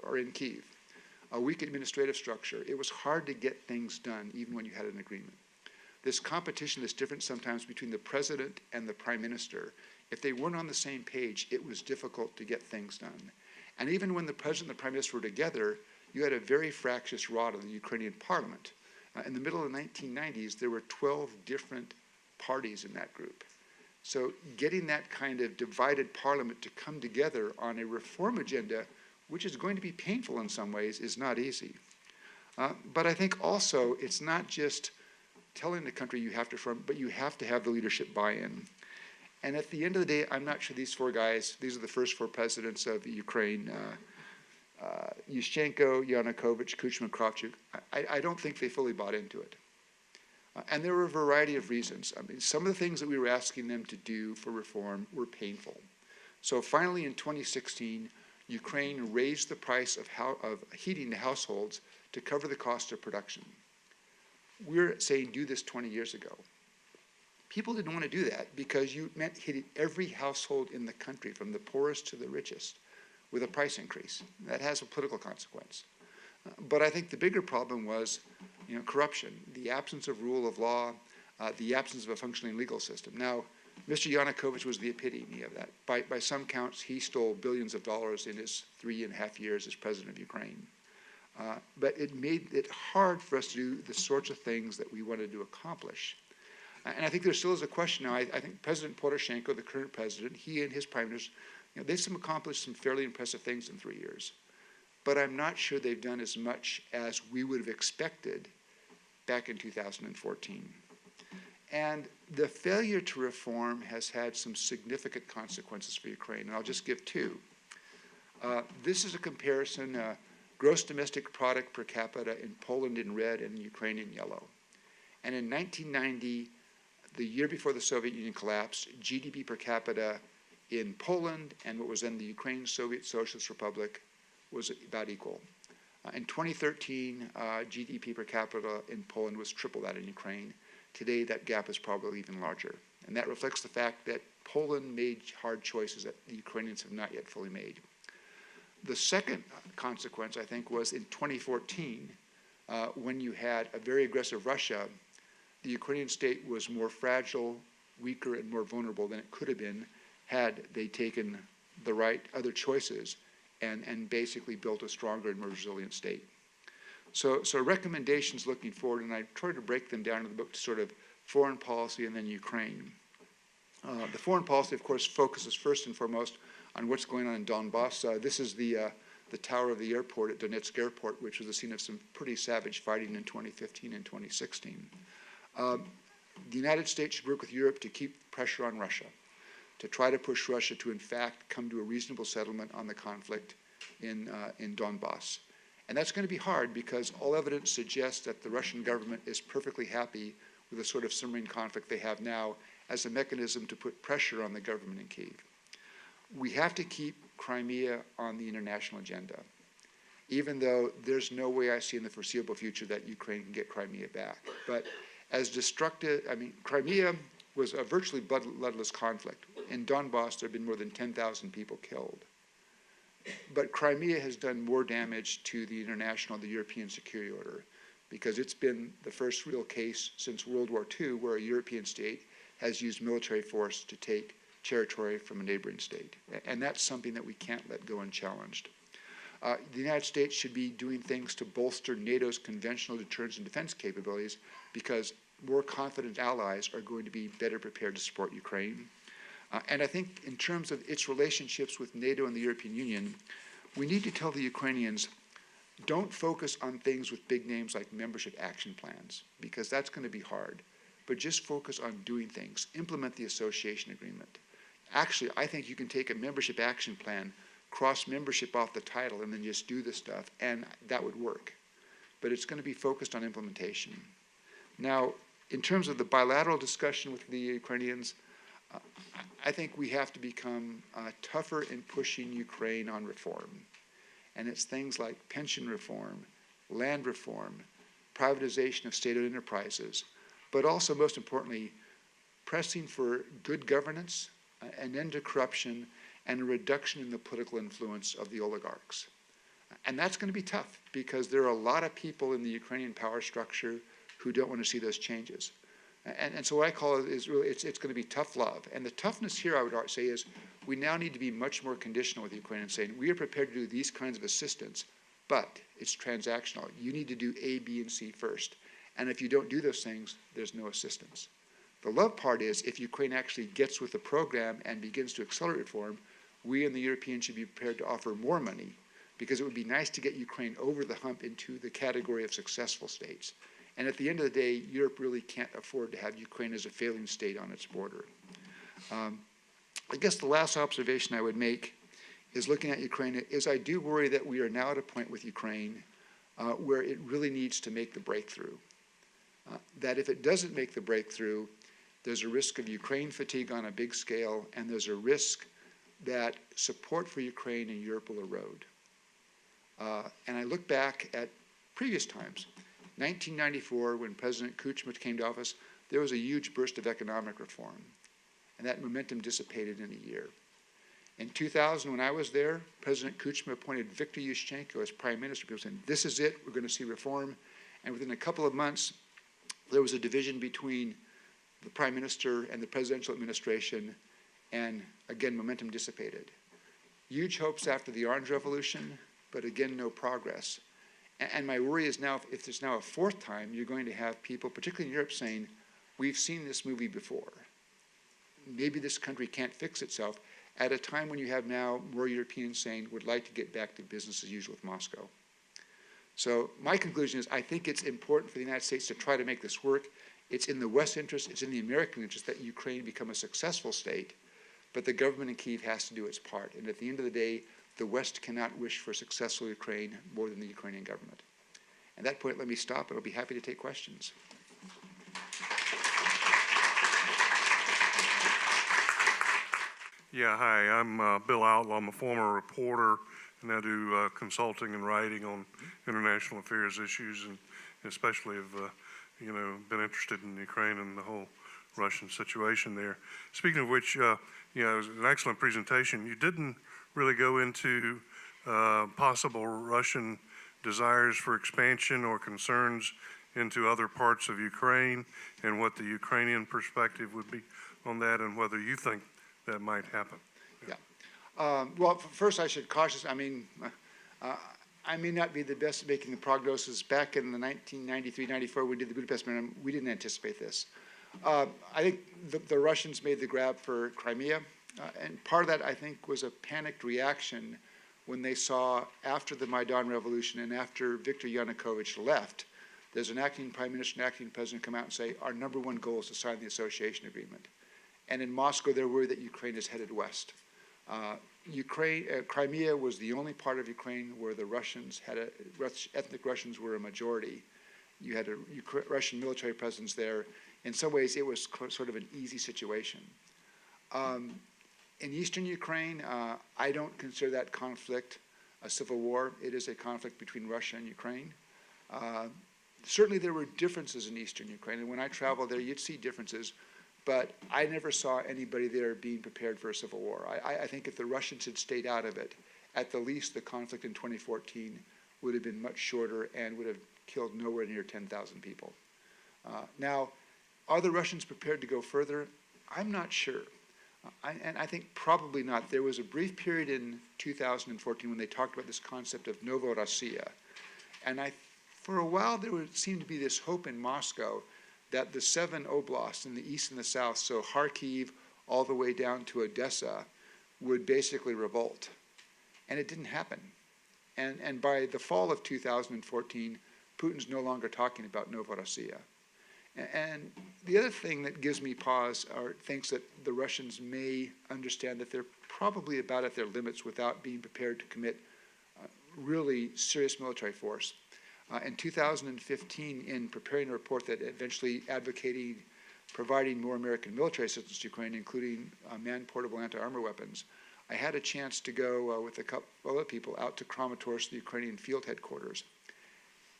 are in Kyiv. A weak administrative structure. It was hard to get things done, even when you had an agreement. This competition is different sometimes between the president and the prime minister. If they weren't on the same page, it was difficult to get things done. And even when the president and the prime minister were together, you had a very fractious rod in the Ukrainian parliament. In the middle of the 1990s, there were 12 different parties in that group. So getting that kind of divided parliament to come together on a reform agenda, which is going to be painful in some ways, is not easy. But I think also it's not just telling the country you have to reform, but you have to have the leadership buy-in. And at the end of the day, I'm not sure these four guys, these are the first four presidents of Ukraine, Yushchenko, Yanukovych, Kuchma, Kravchuk, I don't think they fully bought into it. And there were a variety of reasons. I mean, some of the things that we were asking them to do for reform were painful. So finally in 2016, Ukraine raised the price of heating to households to cover the cost of production. We're saying do this 20 years ago. People didn't want to do that because you meant hitting every household in the country, from the poorest to the richest, with a price increase. That has a political consequence. But I think the bigger problem was, corruption, the absence of rule of law, the absence of a functioning legal system. Now, Mr. Yanukovych was the epitome of that. By some counts, he stole billions of dollars in his 3.5 years as president of Ukraine. But it made it hard for us to do the sorts of things that we wanted to accomplish. And I think there still is a question now. I think President Poroshenko, the current president, he and his prime minister, they've accomplished some fairly impressive things in 3 years. But I'm not sure they've done as much as we would have expected back in 2014. And the failure to reform has had some significant consequences for Ukraine. And I'll just give two. This is a comparison, gross domestic product per capita in Poland in red and in Ukraine in yellow. And in 1990, the year before the Soviet Union collapsed, GDP per capita in Poland and what was then the Ukraine Soviet Socialist Republic was about equal. In 2013, GDP per capita in Poland was triple that in Ukraine. Today, that gap is probably even larger. And that reflects the fact that Poland made hard choices that the Ukrainians have not yet fully made. The second consequence, I think, was in 2014, when you had a very aggressive Russia, the Ukrainian state was more fragile, weaker, and more vulnerable than it could have been had they taken the right other choices and basically built a stronger and more resilient state. So recommendations looking forward, and I tried to break them down in the book to sort of foreign policy and then Ukraine. The foreign policy, of course, focuses first and foremost on what's going on in Donbass. This is the tower of the airport at Donetsk Airport, which was the scene of some pretty savage fighting in 2015 and 2016. The United States should work with Europe to keep pressure on Russia, to try to push Russia to, in fact, come to a reasonable settlement on the conflict in Donbass. And that's going to be hard because all evidence suggests that the Russian government is perfectly happy with the sort of simmering conflict they have now as a mechanism to put pressure on the government in Kyiv. We have to keep Crimea on the international agenda, even though there's no way I see in the foreseeable future that Ukraine can get Crimea back. But as destructive, Crimea was a virtually bloodless conflict. In Donbass, there have been more than 10,000 people killed. But Crimea has done more damage to the European security order, because it's been the first real case since World War II where a European state has used military force to take territory from a neighboring state. And that's something that we can't let go unchallenged. The United States should be doing things to bolster NATO's conventional deterrence and defense capabilities, because more confident allies are going to be better prepared to support Ukraine. And I think in terms of its relationships with NATO and the European Union, we need to tell the Ukrainians, don't focus on things with big names like membership action plans, because that's going to be hard. But just focus on doing things. Implement the association agreement. Actually, I think you can take a membership action plan, cross membership off the title, and then just do the stuff, and that would work. But it's going to be focused on implementation. Now, in terms of the bilateral discussion with the Ukrainians, I think we have to become tougher in pushing Ukraine on reform. And it's things like pension reform, land reform, privatization of state-owned enterprises, but also, most importantly, pressing for good governance, an end to corruption, and a reduction in the political influence of the oligarchs. And that's going to be tough, because there are a lot of people in the Ukrainian power structure who don't want to see those changes. And so what I call it is really, it's going to be tough love. And the toughness here, I would say, is we now need to be much more conditional with Ukraine and saying, we are prepared to do these kinds of assistance, but it's transactional. You need to do A, B, and C first. And if you don't do those things, there's no assistance. The love part is, if Ukraine actually gets with the program and begins to accelerate reform, we and the Europeans should be prepared to offer more money, because it would be nice to get Ukraine over the hump into the category of successful states. And at the end of the day, Europe really can't afford to have Ukraine as a failing state on its border. I guess the last observation I would make is, looking at Ukraine, is I do worry that we are now at a point with Ukraine where it really needs to make the breakthrough. That if it doesn't make the breakthrough, there's a risk of Ukraine fatigue on a big scale, and there's a risk that support for Ukraine in Europe will erode. And I look back at previous times. 1994, when President Kuchma came to office, there was a huge burst of economic reform, and that momentum dissipated in a year. In 2000, when I was there, President Kuchma appointed Viktor Yushchenko as prime minister. People saying, this is it, we're going to see reform. And within a couple of months, there was a division between the prime minister and the presidential administration, and again, momentum dissipated. Huge hopes after the Orange Revolution, but again, no progress. And my worry is now, if there's now a fourth time, you're going to have people, particularly in Europe, saying, we've seen this movie before. Maybe this country can't fix itself, at a time when you have now more Europeans saying, would like to get back to business as usual with Moscow. So my conclusion is, I think it's important for the United States to try to make this work. It's in the West's interest, it's in the American interest that Ukraine become a successful state, but the government in Kyiv has to do its part. And at the end of the day, the West cannot wish for a successful Ukraine more than the Ukrainian government. At that point, let me stop, and I'll be happy to take questions. Yeah, hi, I'm Bill Outlaw. I'm a former reporter, and I do consulting and writing on international affairs issues, and especially have, been interested in Ukraine and the whole Russian situation there. Speaking of which, it was an excellent presentation. You didn't really go into possible Russian desires for expansion or concerns into other parts of Ukraine, and what the Ukrainian perspective would be on that, and whether you think that might happen. Yeah. Well, first I should caution, I may not be the best at making the prognosis. Back in the 1993-94, we did the Budapest Memorandum, we didn't anticipate this. I think the Russians made the grab for Crimea, and part of that, I think, was a panicked reaction when they saw, after the Maidan Revolution and after Viktor Yanukovych left, there's an acting prime minister and acting president come out and say, our number one goal is to sign the association agreement. And in Moscow, they're worried that Ukraine is headed west. Crimea was the only part of Ukraine where the Russians had ethnic Russians were a majority. You had a Russian military presence there. In some ways, it was sort of an easy situation. In eastern Ukraine, I don't consider that conflict a civil war. It is a conflict between Russia and Ukraine. Certainly, there were differences in eastern Ukraine, and when I traveled there, you'd see differences. But I never saw anybody there being prepared for a civil war. I think if the Russians had stayed out of it, at the least the conflict in 2014 would have been much shorter and would have killed nowhere near 10,000 people. Now, are the Russians prepared to go further? I'm not sure. And I think probably not. There was a brief period in 2014 when they talked about this concept of Novorossiya. And for a while there seemed to be this hope in Moscow that the 7 oblasts in the east and the south, so Kharkiv all the way down to Odessa, would basically revolt. And it didn't happen. And by the fall of 2014, Putin's no longer talking about Novorossiya. And the other thing that gives me pause are things that the Russians may understand that they're probably about at their limits without being prepared to commit really serious military force. In 2015, in preparing a report that eventually advocating providing more American military assistance to Ukraine, including man-portable anti-armor weapons, I had a chance to go with a couple other people out to Kramatorsk, the Ukrainian field headquarters.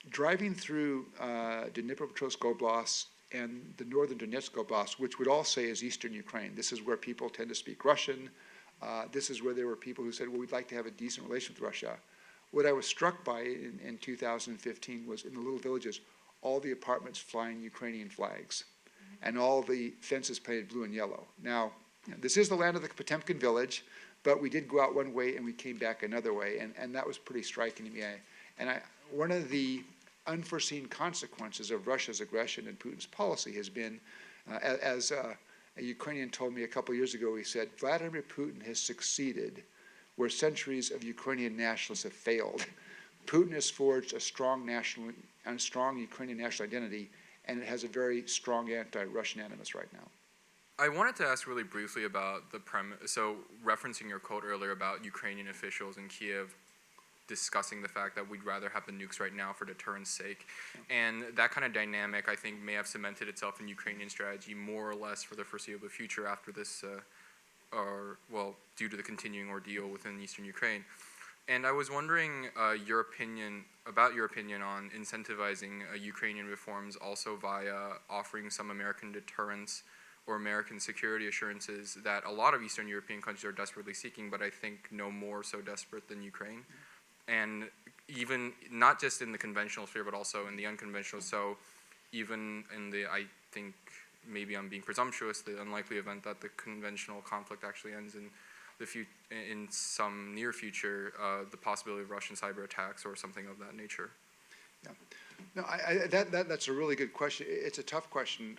Driving through Dnipropetrovsk Oblast and the northern Donetsk Oblast, which would all say is eastern Ukraine. This is where people tend to speak Russian. This is where there were people who said, well, we'd like to have a decent relation with Russia. What I was struck by in 2015 was in the little villages, all the apartments flying Ukrainian flags and all the fences painted blue and yellow. Now, this is the land of the Potemkin village, but we did go out one way and we came back another way, and that was pretty striking to me. One of the unforeseen consequences of Russia's aggression and Putin's policy has been, as a Ukrainian told me a couple years ago, he said, Vladimir Putin has succeeded where centuries of Ukrainian nationalists have failed. Putin has forged a strong Ukrainian national identity, and it has a very strong anti-Russian animus right now. I wanted to ask really briefly about the premise, so referencing your quote earlier about Ukrainian officials in Kyiv discussing the fact that we'd rather have the nukes right now for deterrence sake. And that kind of dynamic, I think, may have cemented itself in Ukrainian strategy more or less for the foreseeable future after this, due to the continuing ordeal within eastern Ukraine. And I was wondering your opinion on incentivizing Ukrainian reforms also via offering some American deterrence or American security assurances that a lot of Eastern European countries are desperately seeking, but I think no more so desperate than Ukraine. And even not just in the conventional sphere, but also in the unconventional. So even in the, I think maybe I'm being presumptuous, the unlikely event that the conventional conflict actually ends in some near future, the possibility of Russian cyber attacks or something of that nature. Yeah, no, that's a really good question. It's a tough question.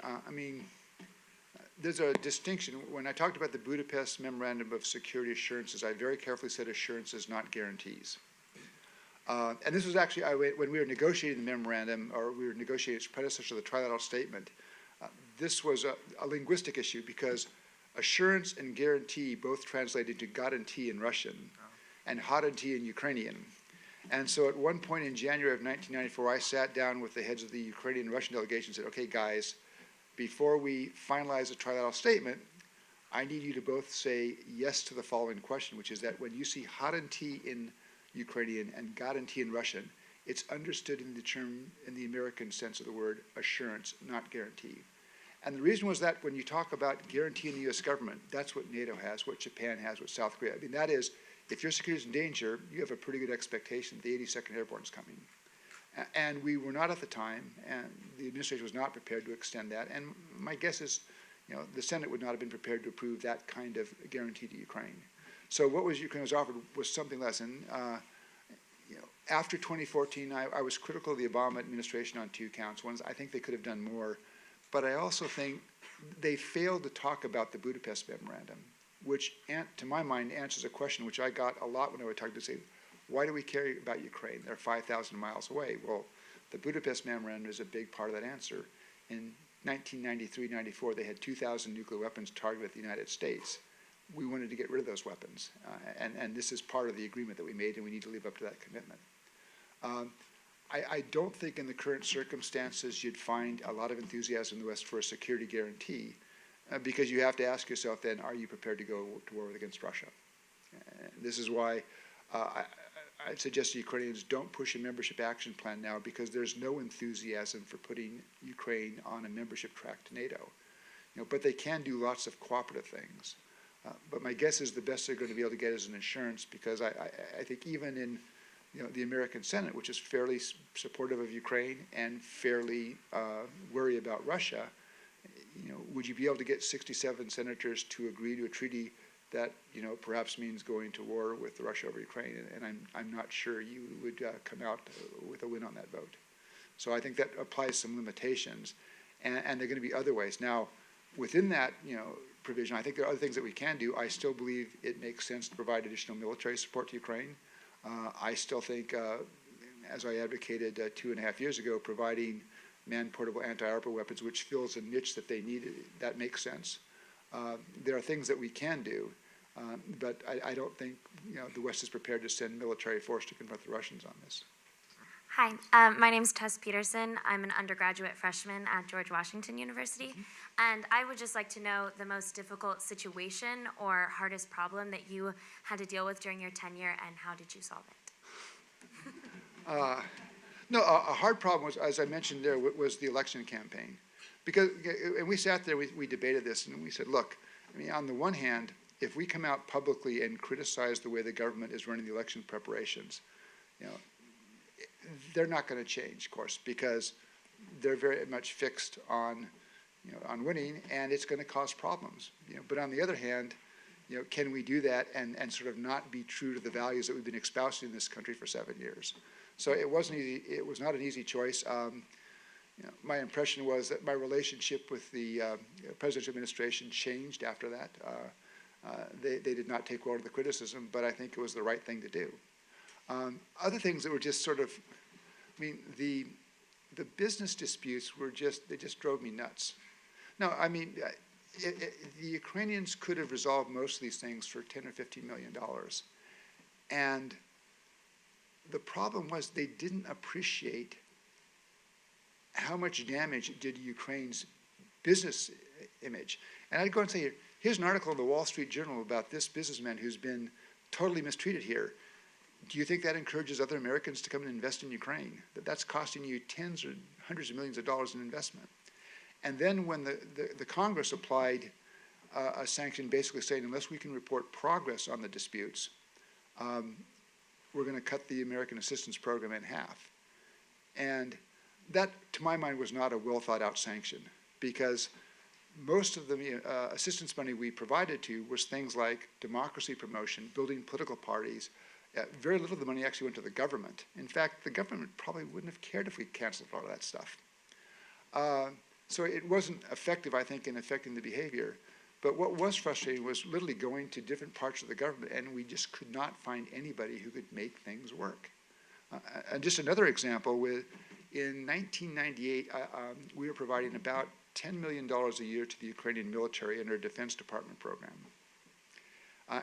There's a distinction. When I talked about the Budapest Memorandum of Security Assurances, I very carefully said assurances, not guarantees. And this was actually, when we were negotiating the memorandum, or we were negotiating its predecessor to the trilateral statement, this was a linguistic issue because assurance and guarantee both translated to garantie in Russian and harantie in Ukrainian. And so at one point in January of 1994, I sat down with the heads of the Ukrainian and Russian delegation and said, okay, guys, before we finalize the trilateral statement, I need you to both say yes to the following question, which is that when you see harantie in Ukrainian and garantie in Russian, it's understood in the term, in the American sense of the word, assurance, not guarantee. And the reason was that when you talk about guarantee in the U.S. government, that's what NATO has, what Japan has, what South Korea. That is, if your security is in danger, you have a pretty good expectation that the 82nd Airborne is coming. And we were not at the time, and the administration was not prepared to extend that. And my guess is, the Senate would not have been prepared to approve that kind of guarantee to Ukraine. So what Ukraine was offered was something less. And After 2014, I was critical of the Obama administration on two counts. One is I think they could have done more, but I also think they failed to talk about the Budapest Memorandum, which, to my mind, answers a question which I got a lot when I would talk to say, why do we care about Ukraine? They're 5,000 miles away. Well, the Budapest Memorandum is a big part of that answer. In 1993-94, they had 2,000 nuclear weapons targeted at the United States. We wanted to get rid of those weapons, and this is part of the agreement that we made, and we need to live up to that commitment. I don't think in the current circumstances you'd find a lot of enthusiasm in the West for a security guarantee, because you have to ask yourself then, are you prepared to go to war against Russia? This is why I suggest to Ukrainians don't push a membership action plan now, because there's no enthusiasm for putting Ukraine on a membership track to NATO. But they can do lots of cooperative things. But my guess is the best they're going to be able to get is an insurance, because I think even in the American Senate, which is fairly supportive of Ukraine and fairly worried about Russia, would you be able to get 67 senators to agree to a treaty that perhaps means going to war with Russia over Ukraine? And I'm not sure you would come out with a win on that vote. So I think that applies some limitations, and there are going to be other ways. Now, within that provision, I think there are other things that we can do. I still believe it makes sense to provide additional military support to Ukraine. I still think, as I advocated 2.5 years ago, providing man-portable anti-armor weapons, which fills a niche that they needed, that makes sense. There are things that we can do, but I don't think the West is prepared to send military force to confront the Russians on this. Hi, my name is Tess Peterson. I'm an undergraduate freshman at George Washington University, and I would just like to know the most difficult situation or hardest problem that you had to deal with during your tenure, and how did you solve it? No, a hard problem was, as I mentioned there, was the election campaign. Because, and we sat there, we debated this, and we said, look, I mean, on the one hand, if we come out publicly and criticize the way the government is running the election preparations, they're not going to change, of course, because they're very much fixed on, on winning, and it's going to cause problems. But on the other hand, can we do that and sort of not be true to the values that we've been espousing in this country for 7 years? So it wasn't easy. It was not an easy choice. My impression was that my relationship with the presidential administration changed after that. They did not take well to the criticism, but I think it was the right thing to do. Other things that were just sort of, the business disputes were they just drove me nuts. No, the Ukrainians could have resolved most of these things for $10 or $15 million. And the problem was they didn't appreciate how much damage it did to Ukraine's business image. And I'd go and say, here's an article in the Wall Street Journal about this businessman who's been totally mistreated here. Do you think that encourages other Americans to come and invest in Ukraine? That's costing you tens or hundreds of millions of dollars in investment. And then when the Congress applied a sanction basically saying, unless we can report progress on the disputes, we're going to cut the American assistance program in half. And that, to my mind, was not a well-thought-out sanction, because most of the assistance money we provided to was things like democracy promotion, building political parties. Very little of the money actually went to the government. In fact, the government probably wouldn't have cared if we canceled all of that stuff. So it wasn't effective, I think, in affecting the behavior. But what was frustrating was literally going to different parts of the government, and we just could not find anybody who could make things work. And just another example, in 1998, we were providing about $10 million a year to the Ukrainian military under a Defense Department program.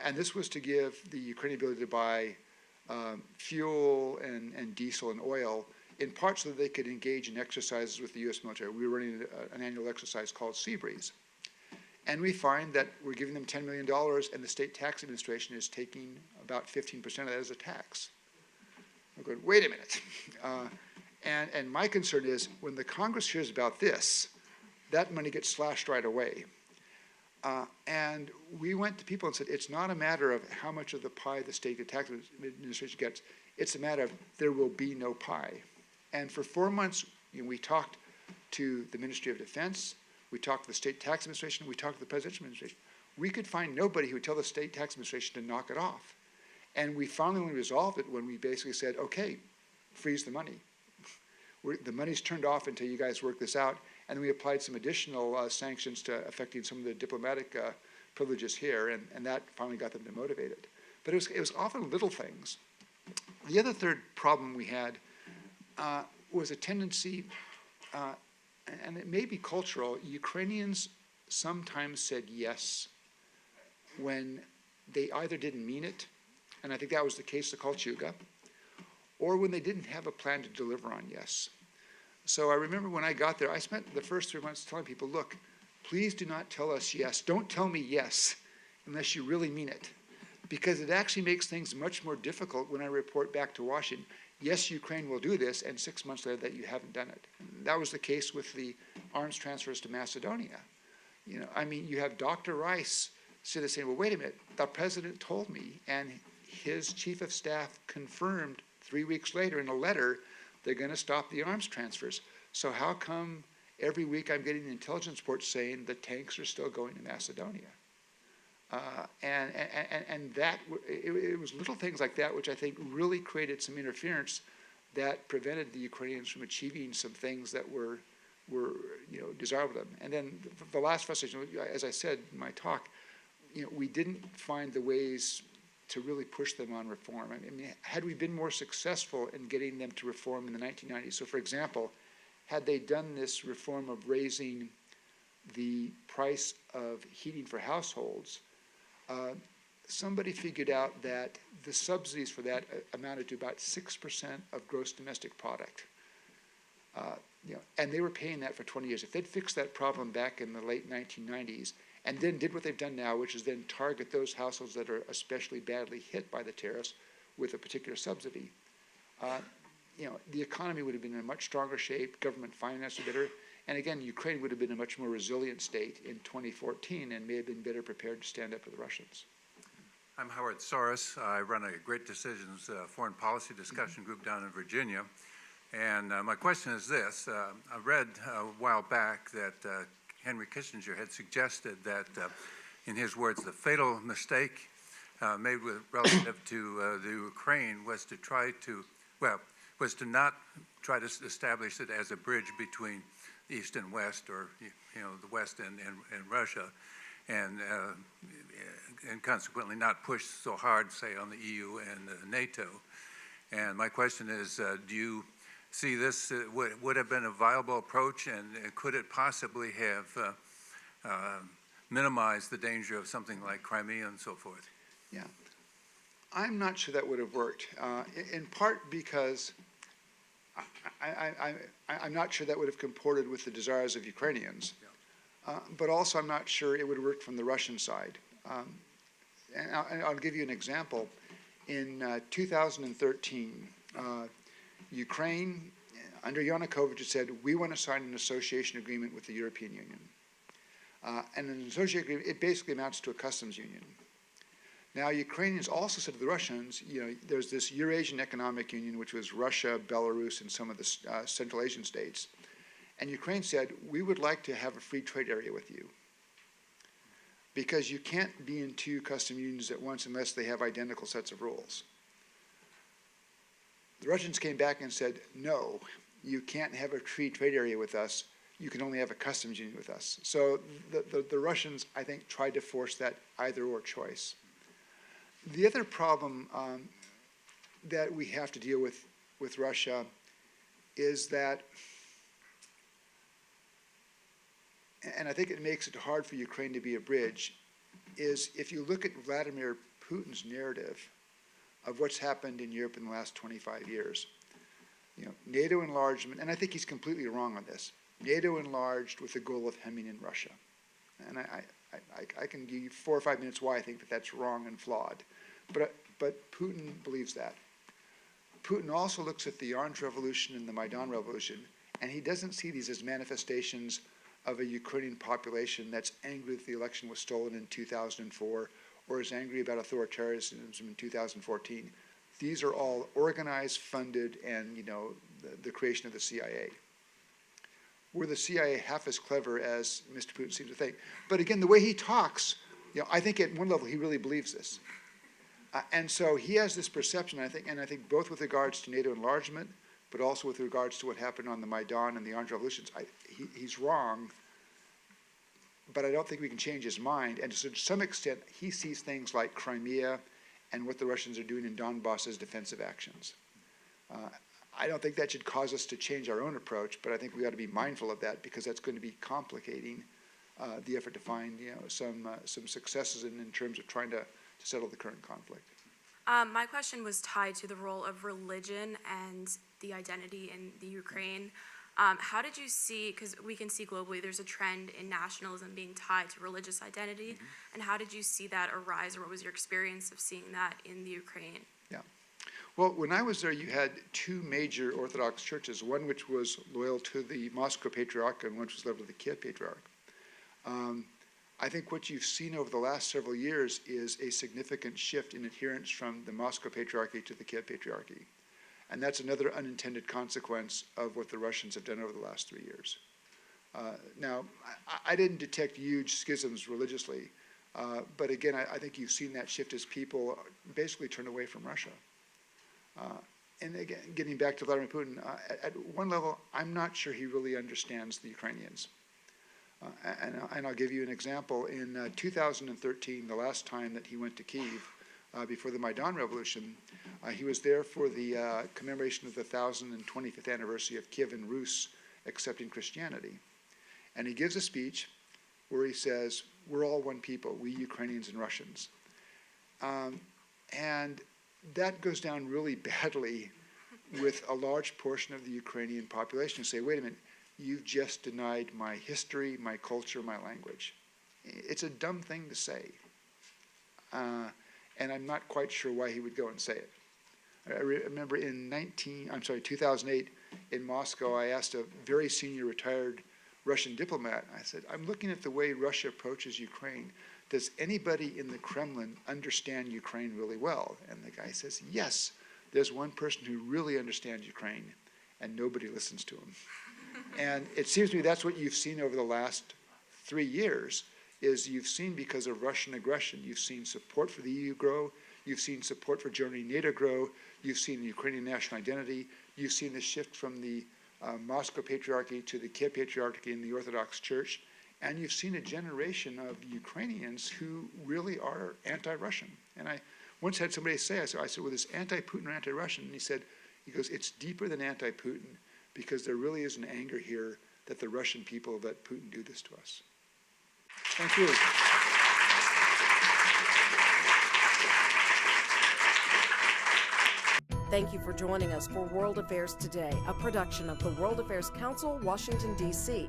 And this was to give the Ukrainian ability to buy fuel and diesel and oil, in part so that they could engage in exercises with the U.S. military. We were running an annual exercise called Seabreeze. And we find that we're giving them $10 million, and the state tax administration is taking about 15% of that as a tax. We're going, wait a minute. And my concern is, when the Congress hears about this, that money gets slashed right away. And we went to people and said, it's not a matter of how much of the pie the state tax administration gets. It's a matter of there will be no pie. And for 4 months, we talked to the Ministry of Defense, we talked to the state tax administration, we talked to the presidential administration. We could find nobody who would tell the state tax administration to knock it off. And we finally resolved it when we basically said, okay, freeze the money. The money's turned off until you guys work this out. And we applied some additional sanctions to affecting some of the diplomatic privileges here, and that finally got them demotivated. But it was often little things. The other third problem we had was a tendency, and it may be cultural, Ukrainians sometimes said yes when they either didn't mean it, and I think that was the case of Kolchuga, or when they didn't have a plan to deliver on yes. So I remember when I got there, I spent the first 3 months telling people, look, please do not tell us yes. Don't tell me yes unless you really mean it, because it actually makes things much more difficult when I report back to Washington. Yes, Ukraine will do this, and 6 months later that you haven't done it. And that was the case with the arms transfers to Macedonia. You know, I mean, you have Dr. Rice sitting there saying, well, wait a minute, the president told me, and his chief of staff confirmed 3 weeks later in a letter they're going to stop the arms transfers. So how come every week I'm getting intelligence reports saying the tanks are still going to Macedonia? And that it was little things like that which I think really created some interference that prevented the Ukrainians from achieving some things that were desirable to them. And then the last frustration, as I said in my talk, we didn't find the ways to really push them on reform. I mean, had we been more successful in getting them to reform in the 1990s, so for example, had they done this reform of raising the price of heating for households, somebody figured out that the subsidies for that amounted to about 6% of gross domestic product. And they were paying that for 20 years. If they'd fixed that problem back in the late 1990s, and then did what they've done now, which is then target those households that are especially badly hit by the tariffs with a particular subsidy, the economy would have been in a much stronger shape, government finance would be better, and again, Ukraine would have been a much more resilient state in 2014 and may have been better prepared to stand up for the Russians. I'm Howard Soros. I run a Great Decisions foreign policy discussion group down in Virginia. And my question is this. I read a while back that Henry Kissinger had suggested that, in his words, the fatal mistake made relative to the Ukraine was to not try to establish it as a bridge between East and West, or the West and Russia, and consequently not push so hard, say, on the EU and NATO. And my question is, do you see this would have been a viable approach, and could it possibly have minimized the danger of something like Crimea and so forth? Yeah, I'm not sure that would have worked, in part because I'm not sure that would have comported with the desires of Ukrainians, but also I'm not sure it would have worked from the Russian side. And I'll give you an example. In 2013, Ukraine, under Yanukovych, had said, we want to sign an association agreement with the European Union. And an association agreement, it basically amounts to a customs union. Now, Ukrainians also said to the Russians, there's this Eurasian Economic Union, which was Russia, Belarus, and some of the Central Asian states. And Ukraine said, we would like to have a free trade area with you, because you can't be in two custom unions at once unless they have identical sets of rules. The Russians came back and said, no, you can't have a free trade area with us. You can only have a customs union with us. So the Russians, I think, tried to force that either-or choice. The other problem that we have to deal with Russia is that, and I think it makes it hard for Ukraine to be a bridge, is if you look at Vladimir Putin's narrative of what's happened in Europe in the last 25 years. NATO enlargement, and I think he's completely wrong on this. NATO enlarged with the goal of hemming in Russia. And I can give you 4 or 5 minutes why I think that that's wrong and flawed. But Putin believes that. Putin also looks at the Orange Revolution and the Maidan Revolution, and he doesn't see these as manifestations of a Ukrainian population that's angry that the election was stolen in 2004, or is angry about authoritarianism in 2014. These are all organized, funded, and the creation of the CIA. Were the CIA half as clever as Mr. Putin seems to think? But again, the way he talks, I think at one level he really believes this. And so he has this perception, I think both with regards to NATO enlargement, but also with regards to what happened on the Maidan and the armed revolutions, he's wrong, but I don't think we can change his mind. And to some extent, he sees things like Crimea and what the Russians are doing in Donbass as defensive actions. I don't think that should cause us to change our own approach, but I think we ought to be mindful of that because that's going to be complicating the effort to find some successes in terms of trying to settle the current conflict. My question was tied to the role of religion and the identity in the Ukraine. How did you see, because we can see globally there's a trend in nationalism being tied to religious identity, and how did you see that arise, or what was your experience of seeing that in the Ukraine? Yeah. Well, when I was there, you had two major Orthodox churches, one which was loyal to the Moscow Patriarch and one which was loyal to the Kyiv Patriarch. I think what you've seen over the last several years is a significant shift in adherence from the Moscow Patriarchy to the Kyiv Patriarchy. And that's another unintended consequence of what the Russians have done over the last 3 years. Now, I didn't detect huge schisms religiously, but again, I think you've seen that shift as people basically turn away from Russia. And again, getting back to Vladimir Putin, at one level, I'm not sure he really understands the Ukrainians. And I'll give you an example. In 2013, the last time that he went to Kyiv, before the Maidan Revolution, he was there for the commemoration of the 1025th anniversary of Kyiv and Rus accepting Christianity. And he gives a speech where he says, we're all one people, we Ukrainians and Russians. And that goes down really badly with a large portion of the Ukrainian population who say, wait a minute, you've just denied my history, my culture, my language. It's a dumb thing to say. And I'm not quite sure why he would go and say it. I remember in 2008 in Moscow, I asked a very senior retired Russian diplomat, I said, I'm looking at the way Russia approaches Ukraine. Does anybody in the Kremlin understand Ukraine really well? And the guy says, yes, there's one person who really understands Ukraine, and nobody listens to him. And it seems to me that's what you've seen over the last 3 years, is you've seen, because of Russian aggression, you've seen support for the EU grow, you've seen support for Germany and NATO grow, you've seen Ukrainian national identity, you've seen the shift from the Moscow Patriarchy to the Kiev Patriarchy in the Orthodox Church, and you've seen a generation of Ukrainians who really are anti-Russian. And I once had somebody say, I said, well, is anti-Putin or anti-Russian? And he goes, it's deeper than anti-Putin, because there really is an anger here that the Russian people let Putin do this to us. Thank you. Thank you for joining us for World Affairs Today, a production of the World Affairs Council, Washington, D.C.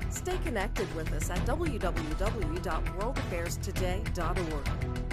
Stay connected with us at www.worldaffairstoday.org.